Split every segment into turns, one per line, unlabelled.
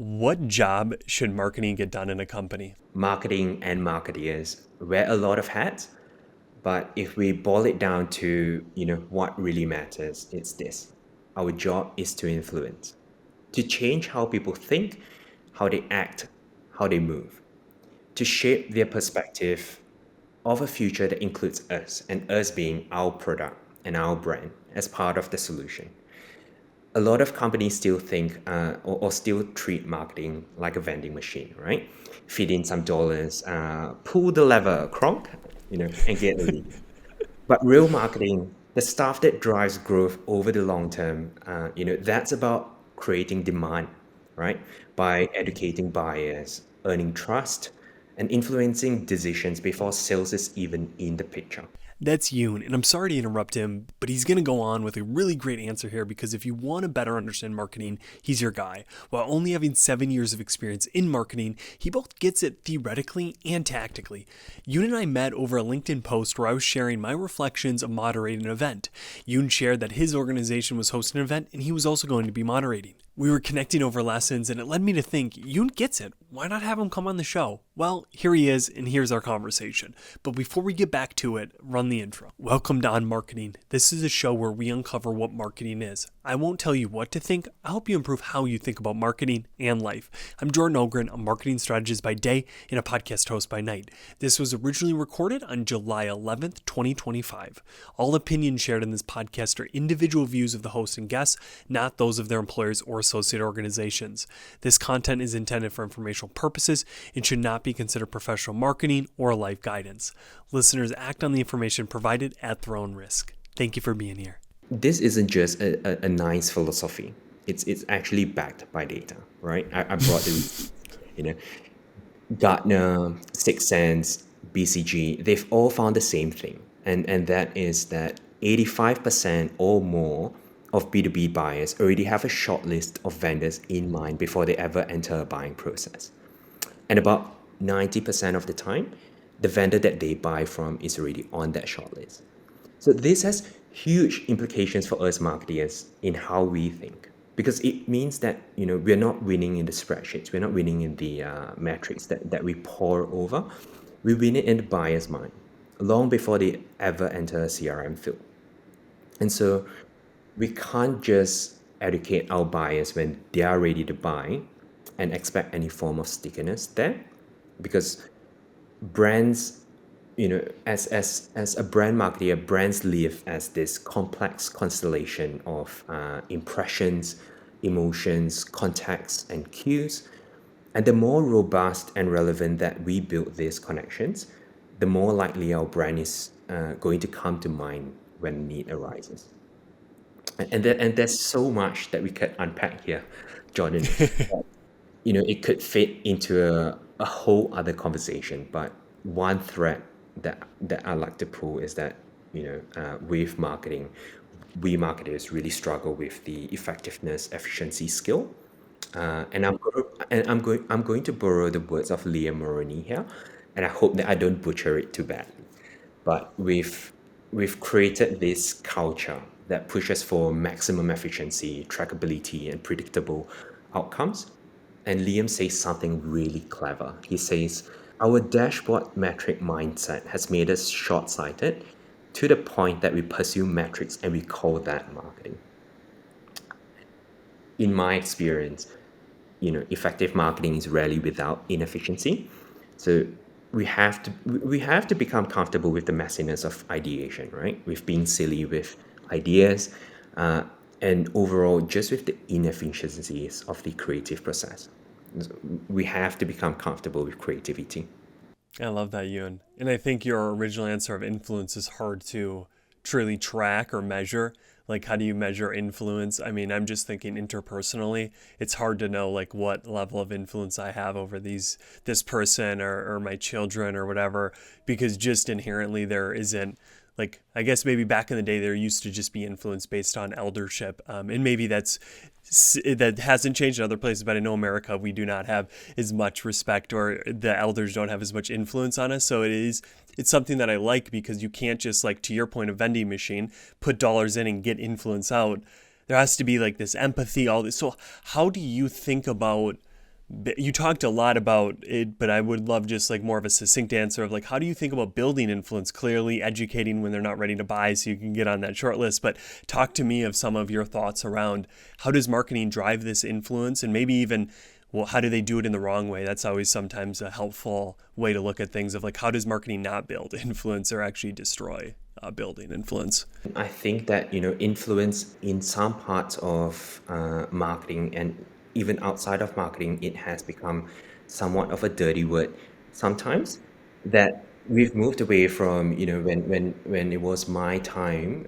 What job should marketing get done in a company?
Marketing and marketeers wear a lot of hats, but if we boil it down to, what really matters, it's this. Our job is to influence, to change how people think, how they act, how they move, to shape their perspective of a future that includes us and us being our product and our brand as part of the solution. A lot of companies still think or still treat marketing like a vending machine, right? Feed in some dollars, pull the lever, cronk, and get a lead. But real marketing, the stuff that drives growth over the long term, that's about creating demand, right? By educating buyers, earning trust, and influencing decisions before sales is even in the picture.
That's Yoon, and I'm sorry to interrupt him, but he's going to go on with a really great answer here because if you want to better understand marketing, he's your guy. While only having 7 years of experience in marketing, he both gets it theoretically and tactically. Yoon and I met over a LinkedIn post where I was sharing my reflections of moderating an event. Yoon shared that his organization was hosting an event and he was also going to be moderating. We were connecting over lessons, and it led me to think, Yoon gets it. Why not have him come on the show? Well, here he is, and here's our conversation. But before we get back to it, run the intro. Welcome to On Marketing. This is a show where we uncover what marketing is. I won't tell you what to think. I'll help you improve how you think about marketing and life. I'm Jordan Ogren, a marketing strategist by day and a podcast host by night. This was originally recorded on July 11th, 2025. All opinions shared in this podcast are individual views of the host and guests, not those of their employers or associate organizations. This content is intended for informational purposes and should not be considered professional marketing or life guidance. Listeners act on the information provided at their own risk. Thank you for being here.
This isn't just a nice philosophy. It's actually backed by data, right? I brought the, you know, Gartner, Sixth Sense, BCG, they've all found the same thing. And that is that 85% or more of B2B buyers already have a short list of vendors in mind before they ever enter a buying process. And about 90% of the time, the vendor that they buy from is already on that short list. So this has huge implications for us marketers in how we think, because it means that we're not winning in the spreadsheets, we're not winning in the metrics that we pour over. We win it in the buyer's mind long before they ever enter a CRM field. And so we can't just educate our buyers when they are ready to buy and expect any form of stickiness there, because brands, as a brand marketer, brands live as this complex constellation of impressions, emotions, contexts, and cues. And the more robust and relevant that we build these connections, the more likely our brand is going to come to mind when need arises. And there's so much that we could unpack here, Jordan. It could fit into a whole other conversation, but one thread that I like to pull is that with marketing, we marketers really struggle with the effectiveness efficiency skill. And I'm going to borrow the words of Liam Moroney here, and I hope that I don't butcher it too badly. But we've created this culture that pushes for maximum efficiency, trackability, and predictable outcomes. And Liam says something really clever. He says, our dashboard metric mindset has made us short sighted to the point that we pursue metrics and we call that marketing. In my experience, effective marketing is rarely without inefficiency. So we have to become comfortable with the messiness of ideation, right? With being silly with ideas, uh, and overall just with the inefficiencies of the creative process. We have to become comfortable with creativity.
I love that, Yoon. And I think your original answer of influence is hard to truly track or measure. Like, how do you measure influence? I mean, I'm just thinking interpersonally, it's hard to know like what level of influence I have over this person or my children or whatever, because just inherently there isn't like, I guess maybe back in the day there used to just be influence based on eldership, and maybe that hasn't changed in other places, but I know America, we do not have as much respect, or the elders don't have as much influence on us. So it's something that I like, because you can't just, like, to your point of vending machine, put dollars in and get influence out. There has to be like this empathy, all this. So how do you think about You talked a lot about it, but I would love just like more of a succinct answer of like, how do you think about building influence? Clearly educating when they're not ready to buy so you can get on that short list, but talk to me of some of your thoughts around how does marketing drive this influence, and maybe even, well, how do they do it in the wrong way? That's always sometimes a helpful way to look at things of like, how does marketing not build influence or actually destroy building influence?
I think that influence in some parts of marketing and even outside of marketing, it has become somewhat of a dirty word sometimes. That we've moved away from when it was my time,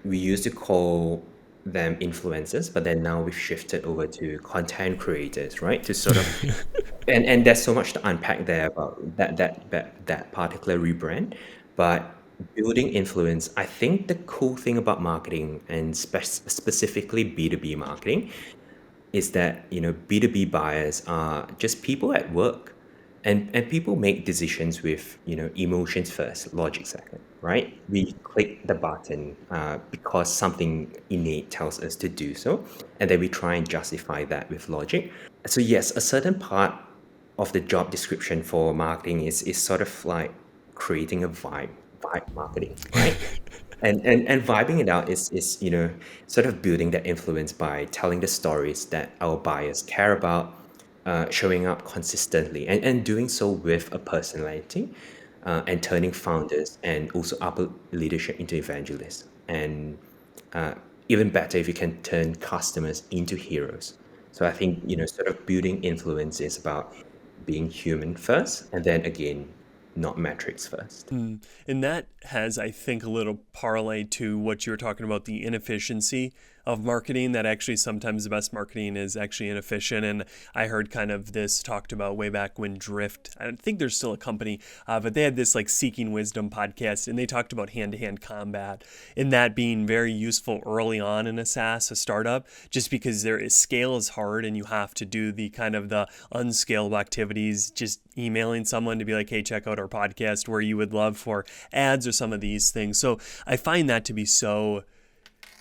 we used to call them influencers, but then now we've shifted over to content creators, right? To sort of and there's so much to unpack there about that particular rebrand. But building influence, I think the cool thing about marketing and specifically B2B marketing is that B2B buyers are just people at work, and people make decisions with emotions first, logic second, right? We click the button because something innate tells us to do so, and then we try and justify that with logic. So yes, a certain part of the job description for marketing is sort of like creating a vibe marketing, right? And vibing it out is sort of building that influence by telling the stories that our buyers care about, showing up consistently, and doing so with a personality, and turning founders and also upper leadership into evangelists. And uh, even better if you can turn customers into heroes. So I think sort of building influence is about being human first, and then again, not metrics first.
And that has, I think, a little parlay to what you were talking about, the inefficiency of marketing, that actually sometimes the best marketing is actually inefficient. And I heard kind of this talked about way back when Drift, I think there's still a company, but they had this like Seeking Wisdom podcast, and they talked about hand-to-hand combat, and that being very useful early on in a SaaS, a startup, just because scale is hard and you have to do the kind of the unscalable activities, just emailing someone to be like, hey, check out our podcast, where you would love for ads or some of these things. So I find that to be so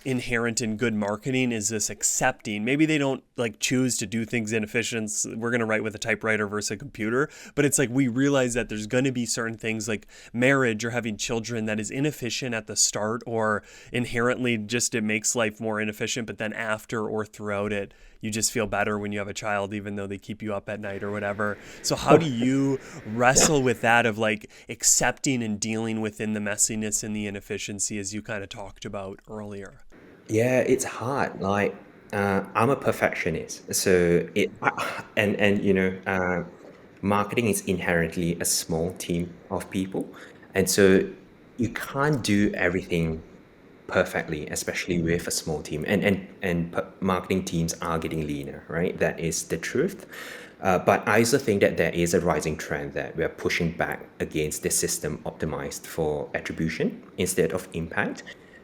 inherent in good marketing, is this accepting. Maybe they don't like choose to do things inefficient. We're going to write with a typewriter versus a computer, but it's like we realize that there's going to be certain things like marriage or having children that is inefficient at the start, or inherently just it makes life more inefficient, but then after or throughout it, you just feel better when you have a child, even though they keep you up at night or whatever. So how do you wrestle with that of like accepting and dealing within the messiness and the inefficiency, as you kind of talked about earlier?
Yeah, it's hard. Like, I'm a perfectionist, so and marketing is inherently a small team of people, and so you can't do everything perfectly, especially with a small team. And marketing teams are getting leaner, right? That is the truth. But I also think that there is a rising trend that we are pushing back against the system optimized for attribution instead of impact.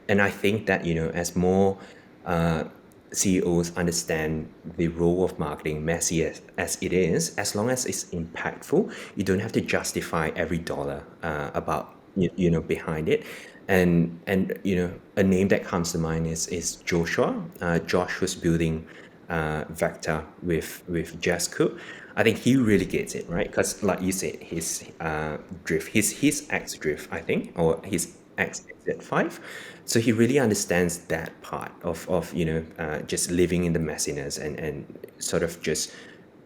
And I think that as more uh, CEOs understand the role of marketing, messy as it is, as long as it's impactful, you don't have to justify every dollar about behind it. And a name that comes to mind is Joshua. Josh was building Vector with Jess Cook. I think he really gets it, right? Because like you said, his drift, his X drift, I think, or his XZ5. So he really understands that part of just living in the messiness and sort of just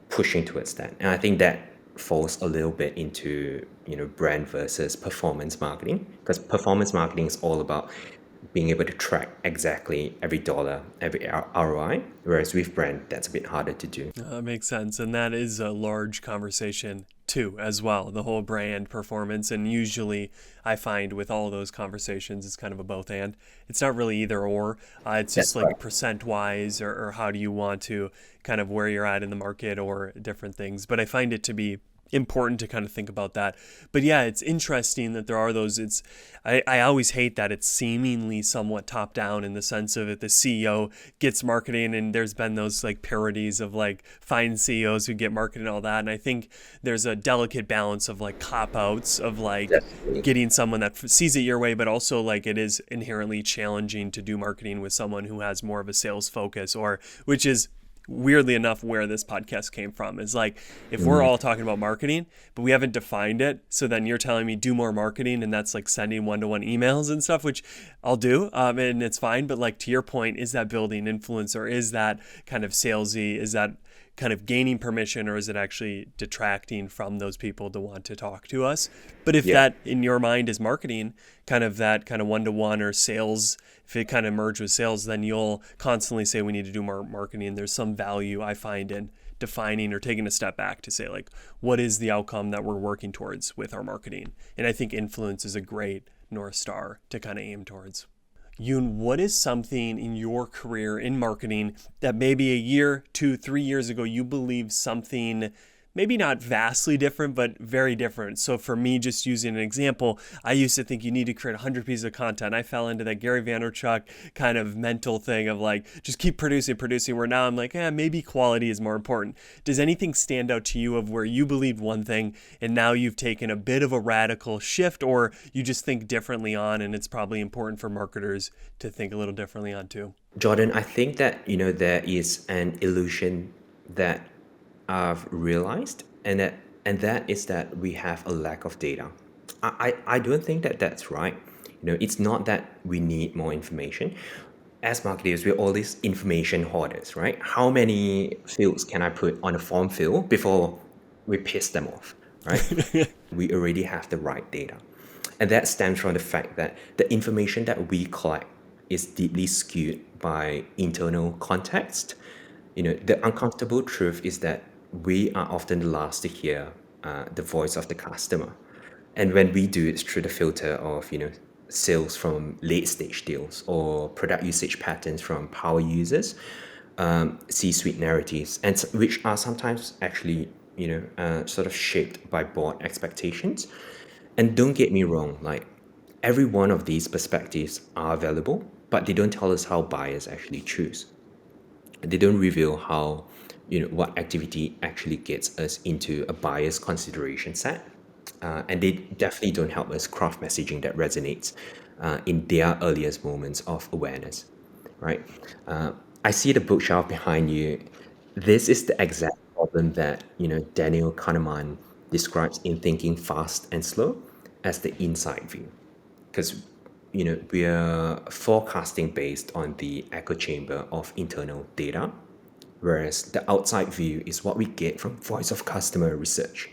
pushing towards that. And I think that falls a little bit into brand versus performance marketing, because performance marketing is all about being able to track exactly every dollar, every ROI, whereas with brand, that's a bit harder to do.
That makes sense. And that is a large conversation too, as well. The whole brand performance. And usually I find with all those conversations, it's kind of a both and. It's not really either or. It's just
That's right.
like percent wise, or how do you want to kind of where you're at in the market or different things. But I find it to be important to kind of think about that. But yeah, it's interesting that there are those. I always hate that it's seemingly somewhat top down, in the sense of if the CEO gets marketing, and there's been those like parodies of like fine CEOs who get marketing and all that. And I think there's a delicate balance of like cop outs of like
Definitely.
getting someone that sees it your way, but also like it is inherently challenging to do marketing with someone who has more of a sales focus, or which is weirdly enough where this podcast came from is like if we're all talking about marketing but we haven't defined it, so then you're telling me do more marketing and that's like sending one-to-one emails and stuff, which I'll do, and it's fine, but like to your point, is that building influence, or is that kind of salesy, is that kind of gaining permission, or is it actually detracting from those people to want to talk to us? But if
Yeah.
that in your mind is marketing, kind of that kind of one-to-one or sales, if it kind of merge with sales, then you'll constantly say we need to do more marketing. There's some value I find in defining or taking a step back to say like, what is the outcome that we're working towards with our marketing? And I think influence is a great North Star to kind of aim towards. Yune, what is something in your career in marketing that maybe a year, 2, 3 years ago, you believed something maybe not vastly different, but very different? So for me, just using an example, I used to think you need to create 100 pieces of content. I fell into that Gary Vaynerchuk kind of mental thing of like, just keep producing, where now I'm like, maybe quality is more important. Does anything stand out to you of where you believed one thing and now you've taken a bit of a radical shift, or you just think differently on, and it's probably important for marketers to think a little differently on too?
Jordan, I think that, there is an illusion that I've realized, and that is that we have a lack of data. I don't think that that's right. It's not that we need more information. As marketers, we're all these information hoarders, right? How many fields can I put on a form field before we piss them off, right? We already have the right data. And that stems from the fact that the information that we collect is deeply skewed by internal context. The uncomfortable truth is that we are often the last to hear the voice of the customer. And when we do, it's through the filter of, sales from late stage deals or product usage patterns from power users, C-suite narratives, and which are sometimes actually, sort of shaped by board expectations. And don't get me wrong, like every one of these perspectives are valuable, but they don't tell us how buyers actually choose. They don't reveal how, what activity actually gets us into a buyer's consideration set. And they definitely don't help us craft messaging that resonates in their earliest moments of awareness, right? I see the bookshelf behind you. This is the exact problem that, Daniel Kahneman describes in Thinking Fast and Slow as the inside view. Because, we are forecasting based on the echo chamber of internal data, whereas the outside view is what we get from voice of customer research.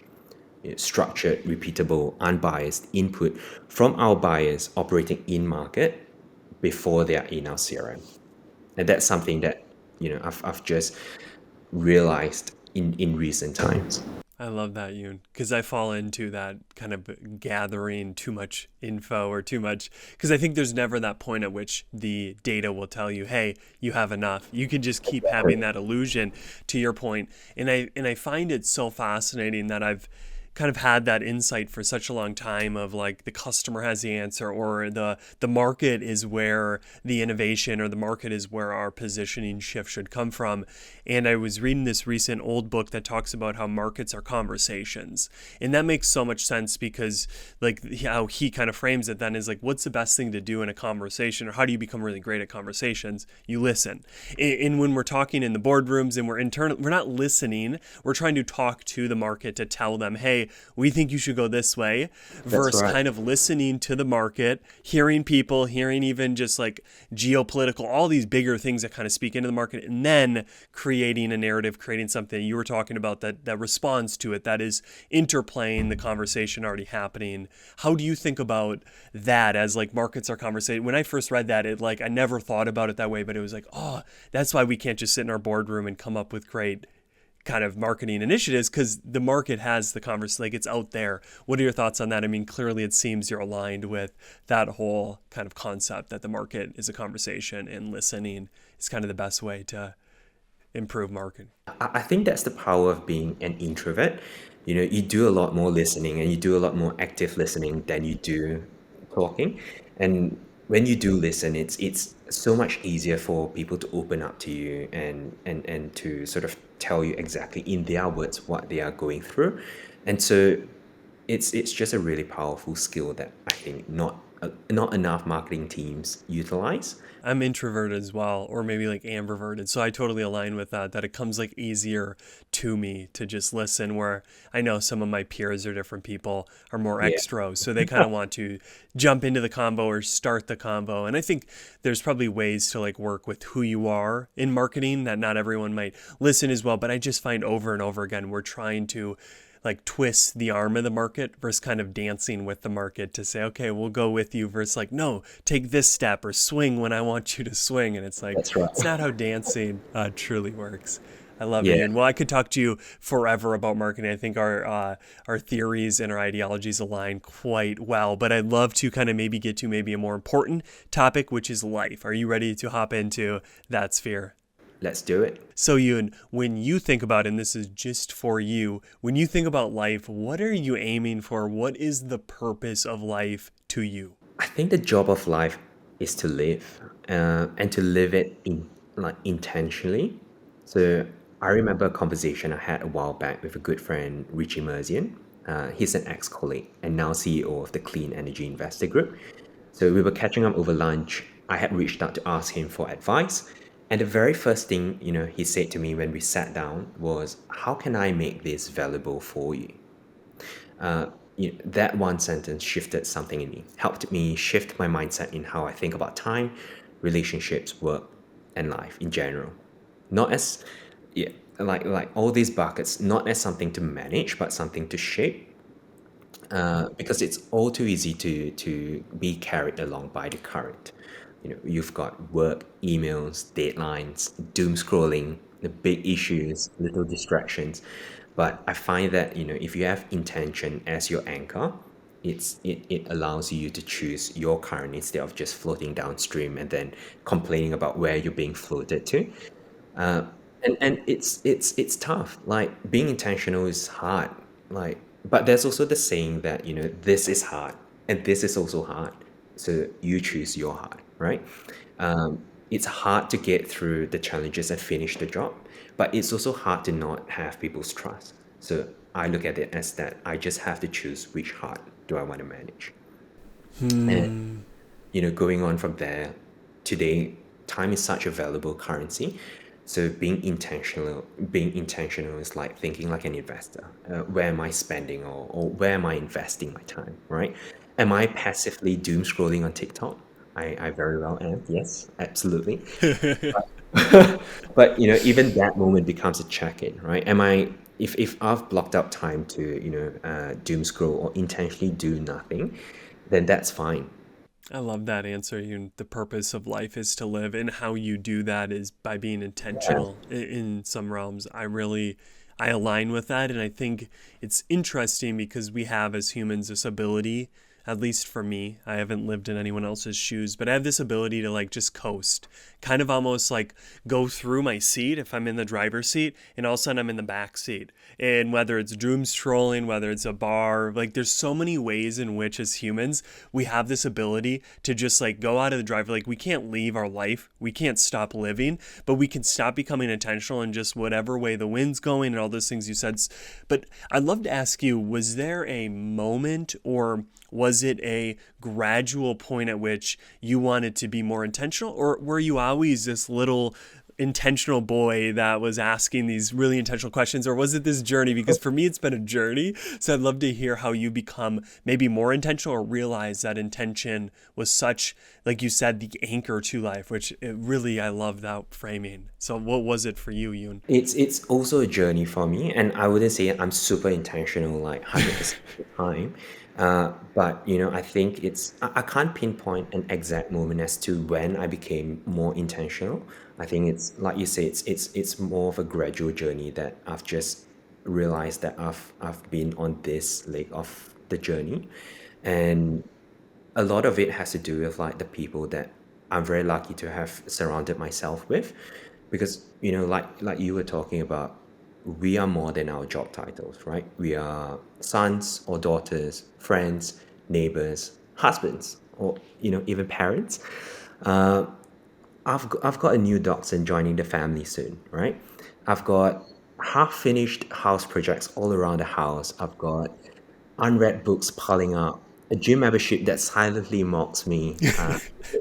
Structured, repeatable, unbiased input from our buyers operating in market before they are in our CRM. And that's something that, I've just realized in recent times.
I love that, Yoon, because I fall into that kind of gathering too much info or too much, because I think there's never that point at which the data will tell you, hey, you have enough. You can just keep having that illusion, to your point. And I find it so fascinating that I've kind of had that insight for such a long time of like the customer has the answer, or the market is where the innovation, or the market is where our positioning shift should come from. And I was reading this recent old book that talks about how markets are conversations, and that makes so much sense, because like how he kind of frames it then is like, what's the best thing to do in a conversation, or how do you become really great at conversations? You listen. And when we're talking in the boardrooms and we're not listening, we're trying to talk to the market to tell them, hey, we think you should go this way,
That's
versus
right.
kind of listening to the market, hearing people, hearing even just like geopolitical, all these bigger things that kind of speak into the market, and then creating a narrative, creating something you were talking about that responds to it, that is interplaying the conversation already happening. How do you think about that as like markets are conversation? When I first read that, it like, I never thought about it that way, but it was like, oh, that's why we can't just sit in our boardroom and come up with great kind of marketing initiatives, because the market has the conversation, like it's out there. What are your thoughts on that? I mean, clearly it seems you're aligned with that whole kind of concept that the market is a conversation and listening is kind of the best way to improve marketing.
I think that's the power of being an introvert. You do a lot more listening and you do a lot more active listening than you do talking. And when you do listen, it's so much easier for people to open up to you and to sort of tell you exactly in their words what they are going through. And so it's just a really powerful skill that I think not not enough marketing teams utilize.
I'm introverted as well, or maybe like ambiverted. So I totally align with that, that it comes like easier to me to just listen, where I know some of my peers or different people are more
Yeah,
extros. So they kind of want to jump into the combo or start the combo. And I think there's probably ways to like work with who you are in marketing that not everyone might listen as well. But I just find over and over again, we're trying to like twist the arm of the market versus kind of dancing with the market to say, okay, we'll go with you versus like, no, take this step or swing when I want you to swing. And it's like,
that's right.
it's not how dancing truly works. I love it,
Yeah,
Yune. Well, I could talk to you forever about marketing. I think our theories and our ideologies align quite well. But I'd love to kind of maybe get to maybe a more important topic, which is life. Are you ready to hop into that sphere?
let's do it.
So, Yoon, when you think about, and this is just for you, when you think about life, what are you aiming for? What is the purpose of life to you?
I think the job of life is to live, and to live it in like intentionally. So I remember a conversation I had a while back with a good friend, Richie Merzian. He's an ex-colleague and now CEO of the Clean Energy Investor Group. So we were catching up over lunch. I had reached out to ask him for advice. And the very first thing, he said to me when we sat down was, "How can I make this valuable for you?" That one sentence shifted something in me, helped me shift my mindset in how I think about time, relationships, work, and life in general. Not as, yeah, like all these buckets, not as something to manage, but something to shape. Because it's all too easy to be carried along by the current. You've got work, emails, deadlines, doom scrolling, the big issues, little distractions. But I find that if you have intention as your anchor, it allows you to choose your current instead of just floating downstream and then complaining about where you're being floated to. Uh, and it's tough. Like being intentional is hard. Like, but there's also the saying that this is hard and this is also hard. So you choose your hard, right? It's hard to get through the challenges and finish the job, but it's also hard to not have people's trust. So I look at it as that I just have to choose which hard do I want to manage. And
Hmm.
going on from there, today, time is such a valuable currency. So being intentional is like thinking like an investor. Where am I spending or where am I investing my time, right? Am I passively doom scrolling on TikTok? I very well am. Yes, absolutely. But even that moment becomes a check-in, right? If I've blocked out time to doom scroll or intentionally do nothing, then that's fine.
I love that answer. The purpose of life is to live, and how you do that is by being
Yeah.
intentional in some realms. I align with that, and I think it's interesting because we have as humans this ability, at least for me, I haven't lived in anyone else's shoes, but I have this ability to like just coast, kind of almost like go through my seat if I'm in the driver's seat, and all of a sudden I'm in the back seat. And whether it's doom strolling, whether it's a bar, like there's so many ways in which as humans we have this ability to just like go out of the driver. Like we can't leave our life, we can't stop living, but we can stop becoming intentional in just whatever way the wind's going and all those things you said. But I'd love to ask you, was there a moment, or was it a gradual point at which you wanted to be more intentional, or were you always this little intentional boy that was asking these really intentional questions, or was it this journey? Because for me, it's been a journey. So I'd love to hear how you become maybe more intentional or realize that intention was such, like you said, the anchor to life, which it really, I love that framing. So what was it for you, Yoon?
It's also a journey for me, and I wouldn't say I'm super intentional like 100% of the time. But I think I can't pinpoint an exact moment as to when I became more intentional. I think it's like you say, it's more of a gradual journey that I've just realized that I've been on this leg of the journey, and a lot of it has to do with like the people that I'm very lucky to have surrounded myself with, because like you were talking about, we are more than our job titles, right? We are sons or daughters, friends, neighbors, husbands, or even parents. Uh, I've got a new dachshund joining the family soon, right? I've got half finished house projects all around the house. I've got unread books piling up, a gym membership that silently mocks me.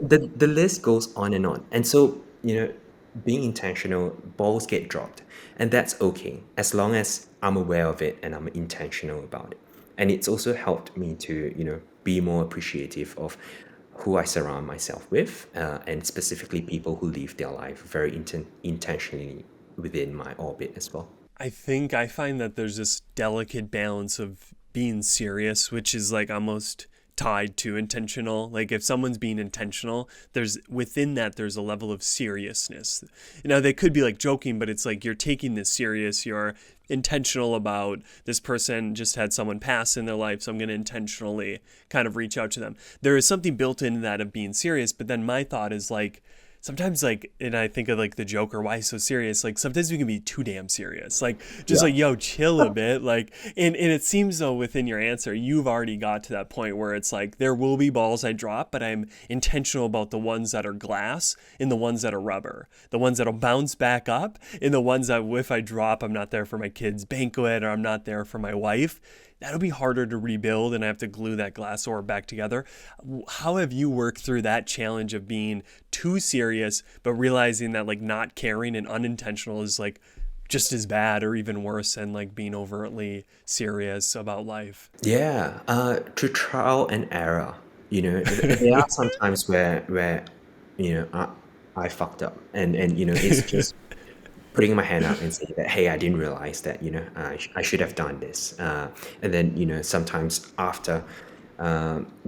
The list goes on and on. And so, being intentional, balls get dropped. And that's okay, as long as I'm aware of it and I'm intentional about it. And it's also helped me to, be more appreciative of who I surround myself with, and specifically people who live their life very intentionally within my orbit as well.
I think I find that there's this delicate balance of being serious, which is like almost tied to intentional. Like if someone's being intentional, there's within that there's a level of seriousness. They could be like joking, but it's like you're taking this serious, you're intentional about this person just had someone pass in their life, so I'm going to intentionally kind of reach out to them. There is something built into that of being serious, but then my thought is like sometimes like, and I think of like the Joker, why so serious? Like sometimes we can be too damn serious. Like just
Yeah.
like, yo, chill a bit. Like, and it seems though within your answer, you've already got to that point where it's like, there will be balls I drop, but I'm intentional about the ones that are glass and the ones that are rubber, the ones that'll bounce back up and the ones that if I drop, I'm not there for my kid's banquet or I'm not there for my wife. That'll be harder to rebuild and I have to glue that glass orb back together. How have you worked through that challenge of being too serious, but realizing that like not caring and unintentional is like just as bad or even worse than like being overtly serious about life?
Yeah, through trial and error. There are some times where I fucked up, and it's just putting my hand up and saying that, hey, I didn't realize that, I should have done this. And then, sometimes after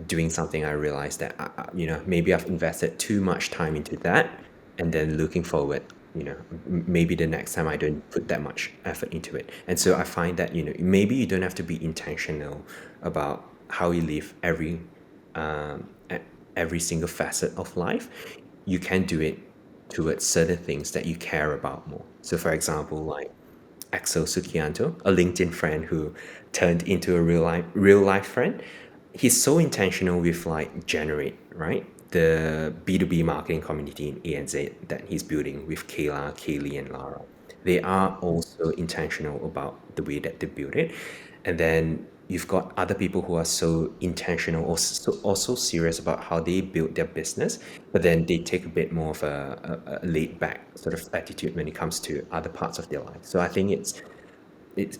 doing something, I realized that, maybe I've invested too much time into that. And then looking forward, maybe the next time I don't put that much effort into it. And so I find that, maybe you don't have to be intentional about how you live every single facet of life. You can do it towards certain things that you care about more. So, for example, like Axel Sukianto, a LinkedIn friend who turned into a real life friend, he's so intentional with like Generate, right? The B2B marketing community in ANZ that he's building with Kayla, Kaylee, and Lara. They are also intentional about the way that they build it. And then you've got other people who are so intentional or also serious about how they build their business, but then they take a bit more of a laid back sort of attitude when it comes to other parts of their life. So I think it's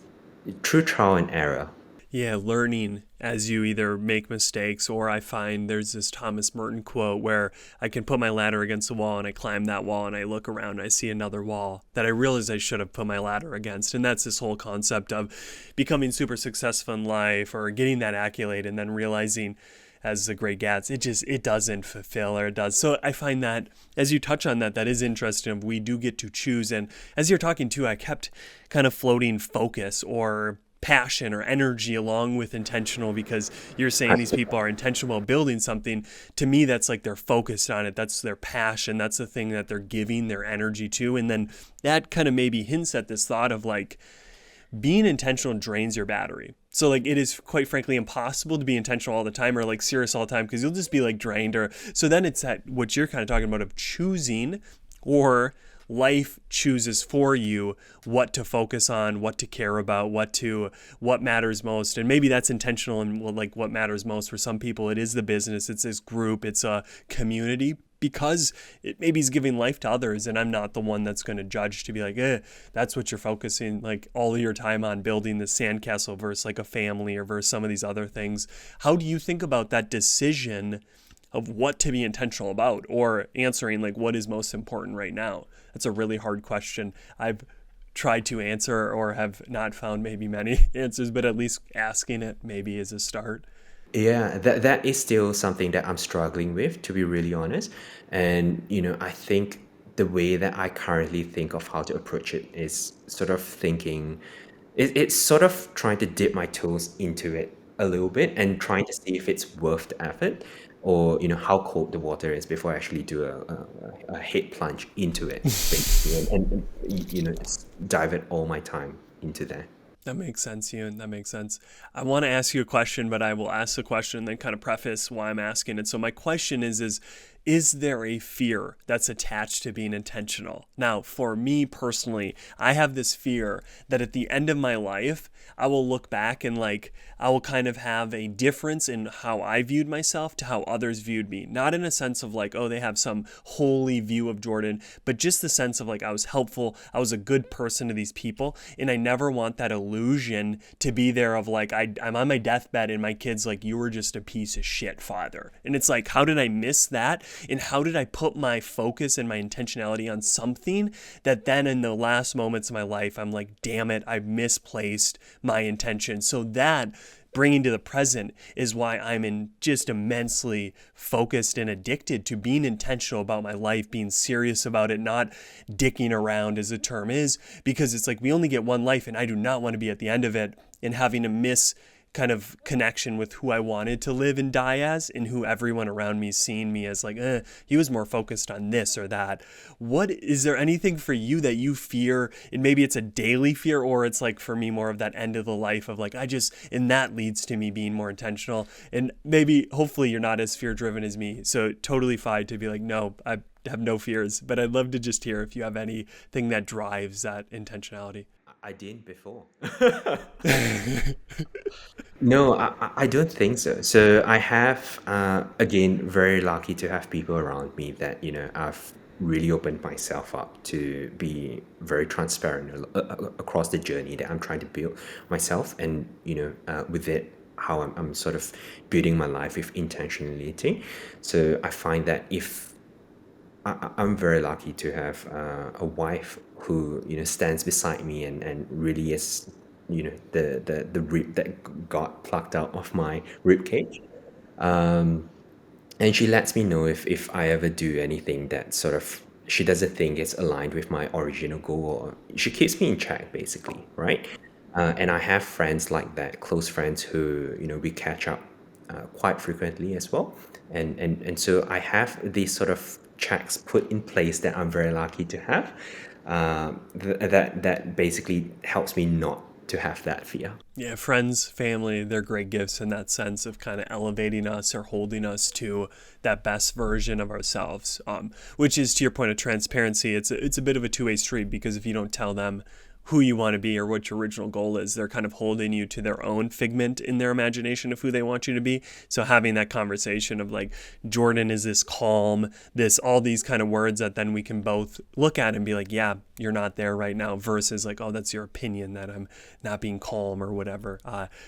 true trial and error.
Yeah, learning as you either make mistakes or I find there's this Thomas Merton quote where I can put my ladder against the wall and I climb that wall and I look around and I see another wall that I realize I should have put my ladder against. And that's this whole concept of becoming super successful in life or getting that accolade and then realizing as the great Gatsby, it doesn't fulfill or it does. So I find that as you touch on that, that is interesting. We do get to choose. And as you're talking too, I kept kind of floating focus or passion or energy along with intentional because you're saying these people are intentional about building something. To me, that's like they're focused on it. That's their passion. That's the thing that they're giving their energy to. And then that kind of maybe hints at this thought of like being intentional drains your battery. So like it is quite frankly impossible to be intentional all the time or like serious all the time because you'll just be like drained or so then it's that what you're kind of talking about of choosing or life chooses for you what to focus on, what to care about, what matters most. And maybe that's intentional and like what matters most for some people. It is the business, it's this group, it's a community because it maybe is giving life to others and I'm not the one that's going to judge to be like, that's what you're focusing like all of your time on building the sandcastle versus like a family or versus some of these other things. How do you think about that decision of what to be intentional about or answering like what is most important right now? That's a really hard question. I've tried to answer or have not found maybe many answers, but at least asking it maybe is a start.
Yeah, that is still something that I'm struggling with, to be really honest. And I think the way that I currently think of how to approach it is sort of thinking, it's sort of trying to dip my toes into it a little bit and trying to see if it's worth the effort or how cold the water is before I actually do a head plunge into it, basically, and just divert all my time into that.
That makes sense, Yune. That makes sense. I want to ask you a question, but I will ask the question and then kind of preface why I'm asking it. So my question is is there a fear that's attached to being intentional? Now, for me personally, I have this fear that at the end of my life, I will look back and like I will kind of have a difference in how I viewed myself to how others viewed me. Not in a sense of like, oh, they have some holy view of Jordan, but just the sense of like I was helpful, I was a good person to these people, and I never want that illusion to be there of like I'm on my deathbed and my kid's like, you were just a piece of shit, father. And it's like, how did I miss that? And how did I put my focus and my intentionality on something that then in the last moments of my life, I'm like, damn it, I've misplaced my intention. So that bringing to the present is why I'm in just immensely focused and addicted to being intentional about my life, being serious about it, not dicking around as the term is, because it's like we only get one life and I do not want to be at the end of it and having to miss kind of connection with who I wanted to live and die as and who everyone around me is seeing me as like, he was more focused on this or that. What is there anything for you that you fear? And maybe it's a daily fear, or it's like for me more of that end of the life of like, and that leads to me being more intentional. And maybe hopefully you're not as fear driven as me. So totally fine to be like, no, I have no fears, but I'd love to just hear if you have anything that drives that intentionality.
I didn't before. No, I don't think so. So I have, again, very lucky to have people around me that, I've really opened myself up to be very transparent across the journey that I'm trying to build myself. And, with it, how I'm sort of building my life with intentionality. So I find that if I'm very lucky to have a wife who stands beside me and really is the rib that got plucked out of my rib cage, and she lets me know if I ever do anything that sort of she doesn't think is aligned with my original goal, or she keeps me in check basically, right? And I have friends like that, close friends who we catch up quite frequently as well, and so I have these sort of checks put in place that I'm very lucky to have. That basically helps me not to have that fear.
Yeah, friends, family, they're great gifts in that sense of kind of elevating us or holding us to that best version of ourselves. Which is to your point of transparency, it's a bit of a two-way street, because if you don't tell them who you want to be or what your original goal is, they're kind of holding you to their own figment in their imagination of who they want you to be. So having that conversation of like, Jordan is this calm, this, all these kind of words that then we can both look at and be like, yeah, you're not there right now, versus like, oh, that's your opinion that I'm not being calm or whatever.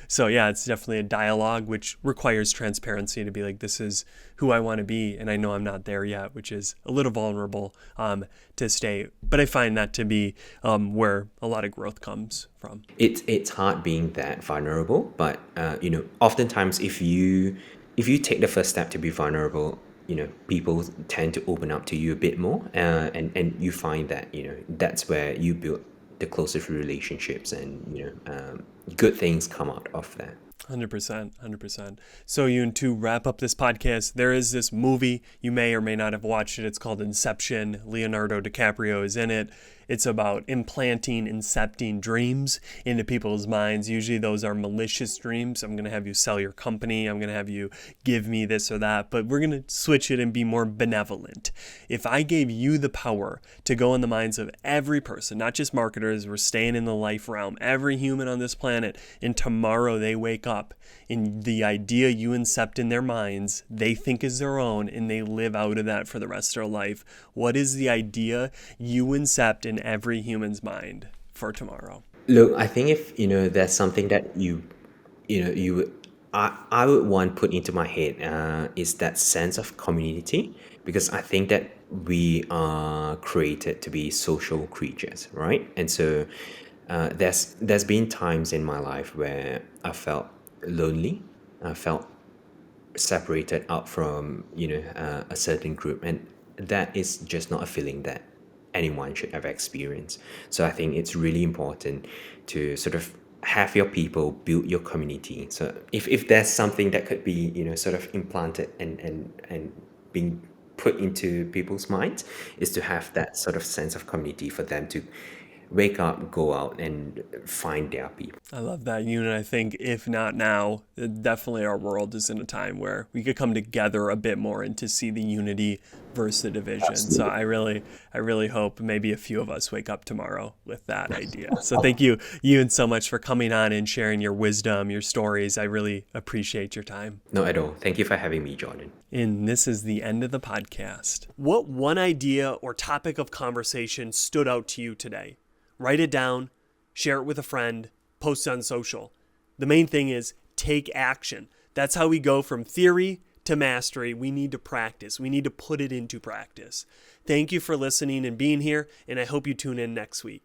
So yeah, it's definitely a dialogue which requires transparency to be like, this is who I want to be, and I know I'm not there yet, which is a little vulnerable to stay. But I find that to be where a lot of growth comes from.
It's hard being that vulnerable, but oftentimes if you take the first step to be vulnerable, people tend to open up to you a bit more, and you find that that's where you build the closest relationships, and good things come out of that.
100%, 100%. So, Yune, to wrap up this podcast, there is this movie. You may or may not have watched it. It's called Inception. Leonardo DiCaprio is in it. It's about implanting, incepting dreams into people's minds. Usually those are malicious dreams. I'm going to have you sell your company. I'm going to have you give me this or that. But we're going to switch it and be more benevolent. If I gave you the power to go in the minds of every person, not just marketers, we're staying in the life realm, every human on this planet, and tomorrow they wake up and the idea you incept in their minds, they think is their own, and they live out of that for the rest of their life. What is the idea you incept in every human's mind for tomorrow?
Look, I think if there's something that I would want put into my head, is that sense of community, because I think that we are created to be social creatures, right? And so there's been times in my life where I felt lonely, I felt separated out from a certain group, and that is just not a feeling that anyone should ever experience. So I think it's really important to sort of have your people build your community. So if there's something that could be sort of implanted and being put into people's minds, is to have that sort of sense of community for them to wake up, go out, and find their people.
I love that, Yune. I think if not now, definitely our world is in a time where we could come together a bit more and to see the unity versus the division. So
Absolutely.
I really hope maybe a few of us wake up tomorrow with that idea. So thank you, Yune, so much for coming on and sharing your wisdom, your stories. I really appreciate your time.
Not at all. Thank you for having me, Jordan.
And this is the end of the podcast. What one idea or topic of conversation stood out to you today? Write it down, share it with a friend, post on social. The main thing is take action. That's how we go from theory to mastery. We need to practice. We need to put it into practice. Thank you for listening and being here, and I hope you tune in next week.